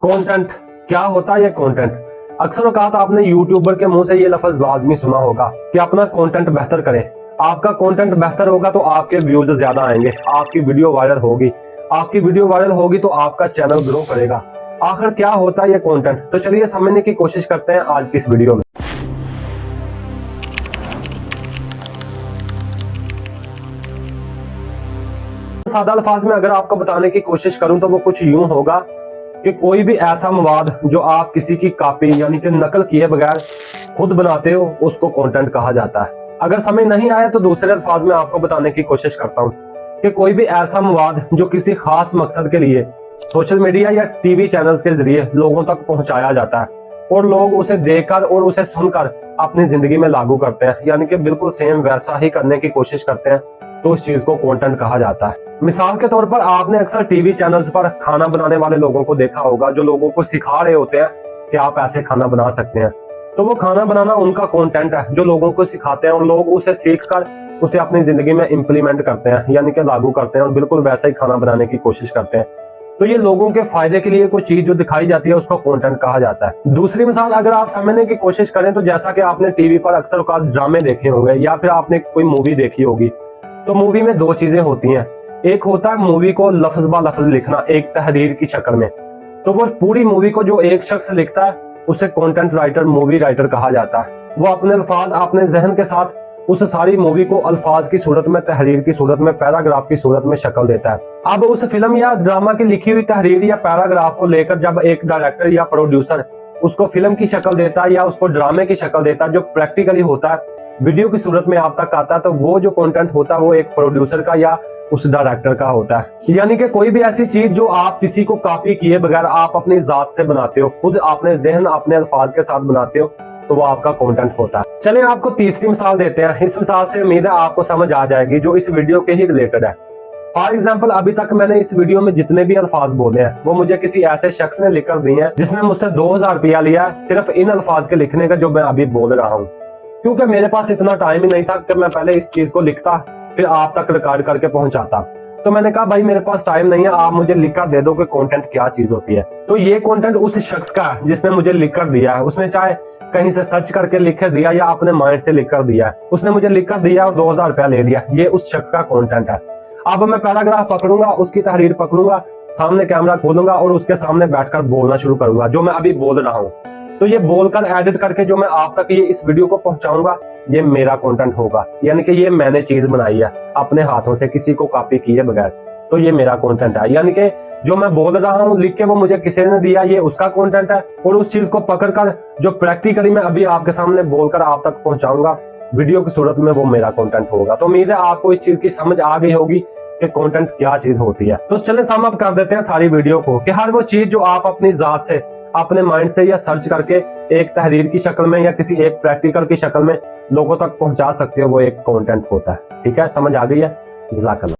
Content क्या होता है? ये कंटेंट अक्सर औकात आपने यूट्यूबर के मुंह से ये लफ्ज लाजमी सुना होगा कि अपना कंटेंट बेहतर करें। आपका कंटेंट बेहतर होगा तो आपके व्यूज ज्यादा आएंगे, आपकी वीडियो वायरल होगी, आपकी वीडियो वायरल होगी तो आपका चैनल ग्रो करेगा। आखिर क्या होता है ये कंटेंट? तो चलिए समझने की कोशिश करते हैं आज की इस वीडियो में। सादा अल्फाज में अगर आपको बताने की कोशिश करूं तो वो कुछ यूं होगा कि कोई भी ऐसा मवाद जो आप किसी की कॉपी यानी कि नकल किए बगैर खुद बनाते हो उसको कंटेंट कहा जाता है। अगर समझ नहीं आया तो दूसरे अल्फाज में आपको बताने की कोशिश करता हूँ कि कोई भी ऐसा मवाद जो किसी खास मकसद के लिए सोशल मीडिया या टीवी चैनल्स के जरिए लोगों तक पहुंचाया जाता है और लोग उसे देखकर और उसे सुनकर अपनी जिंदगी में लागू करते हैं, यानी कि बिल्कुल सेम वैसा ही करने की कोशिश करते हैं, तो उस चीज को कंटेंट कहा जाता है। मिसाल के तौर पर आपने अक्सर टीवी चैनल्स पर खाना बनाने वाले लोगों को देखा होगा जो लोगों को सिखा रहे होते हैं कि आप ऐसे खाना बना सकते हैं। तो वो खाना बनाना उनका कंटेंट है जो लोगों को सिखाते हैं और लोग उसे सीखकर उसे अपनी जिंदगी में इंप्लीमेंट करते हैं, यानी कि लागू करते हैं और बिल्कुल वैसा ही खाना बनाने की कोशिश करते हैं। तो ये लोगों के फायदे के लिए कोई चीज जो दिखाई जाती है उसको कंटेंट कहा जाता है। दूसरी मिसाल अगर आप समझने की कोशिश करें तो जैसा कि आपने टीवी पर अक्सर ड्रामे देखे होंगे या फिर आपने कोई मूवी देखी होगी, तो मूवी में दो चीजें होती हैं। एक होता है मूवी को लफ्ज बा लफ्ज लिखना एक तहरीर की शक्ल में, तो वो पूरी मूवी को जो एक शख्स लिखता है उसे कंटेंट राइटर, मूवी राइटर कहा जाता है। वो अपने अल्फाज, अपने जहन के साथ उस सारी मूवी को अल्फाज की सूरत में, तहरीर की सूरत में, पैराग्राफ की सूरत में शक्ल देता है। अब उस फिल्म या ड्रामा की लिखी हुई तहरीर या पैराग्राफ को लेकर जब एक डायरेक्टर या प्रोड्यूसर उसको फिल्म की शक्ल देता है या उसको ड्रामे की शक्ल देता है जो प्रैक्टिकली होता है, वीडियो की सूरत में आप तक आता है, तो वो जो कंटेंट होता है वो एक प्रोड्यूसर का या उस डायरेक्टर का होता है। यानी कि कोई भी ऐसी चीज जो आप किसी को कॉपी किए बगैर आप अपनी जात से बनाते हो, खुद अपने जहन, अपने अल्फाज के साथ बनाते हो, तो वो आपका कंटेंट होता है। चलिए आपको तीसरी मिसाल देते हैं। इस मिसाल से उम्मीद है आपको समझ आ जाएगी जो इस वीडियो के ही रिलेटेड है। फॉर एग्जाम्पल, अभी तक मैंने इस वीडियो में जितने भी अल्फाज बोले हैं वो मुझे किसी ऐसे शख्स ने लिख कर दिए हैं जिसने मुझसे 2000 रुपया लिया है सिर्फ इन अल्फाज के लिखने का जो मैं अभी बोल रहा हूँ, क्योंकि मेरे पास इतना टाइम ही नहीं था कि मैं पहले इस चीज को लिखता फिर आप तक रिकॉर्ड करके पहुंचाता। तो मैंने कहा भाई मेरे पास टाइम नहीं है, आप मुझे लिख कर दे दो कि कंटेंट क्या चीज होती है। तो ये कंटेंट उस शख्स का है जिसने मुझे लिख कर दिया है। उसने चाहे कहीं से सर्च करके लिख कर दिया या अपने माइंड से लिख कर दिया है, उसने मुझे लिख कर दिया और 2000 रुपया ले लिया। ये उस शख्स का कंटेंट है। अब मैं पैराग्राफ पकड़ूंगा, उसकी तहरीर पकड़ूंगा, सामने कैमरा खोलूंगा और उसके सामने बैठकर बोलना शुरू करूंगा जो मैं अभी बोल रहा हूँ। तो ये बोलकर एडिट करके जो मैं आप तक ये इस वीडियो को पहुंचाऊंगा, ये मेरा कंटेंट होगा, यानी कि ये मैंने चीज बनाई है अपने हाथों से, किसी को कॉपी किए बगैर। तो ये मेरा कंटेंट है, यानी कि जो मैं बोल रहा हूँ लिख के वो मुझे किसी ने दिया, ये उसका कंटेंट है। और उस चीज को पकड़कर जो प्रैक्टिकली मैं अभी आपके सामने बोलकर आप तक पहुंचाऊंगा वीडियो की सूरत में, वो मेरा कंटेंट होगा। तो उम्मीद है आपको इस चीज की समझ आ गई होगी कि कंटेंट क्या चीज होती है। तो चले सम अप कर देते हैं सारी वीडियो को कि हर वो चीज जो आप अपनी जात से, अपने माइंड से या सर्च करके एक तहरीर की शक्ल में या किसी एक प्रैक्टिकल की शक्ल में लोगों तक पहुंचा सकते हो, वो एक कंटेंट होता है। ठीक है, समझ आ गई है? जज़ाकल्लाह।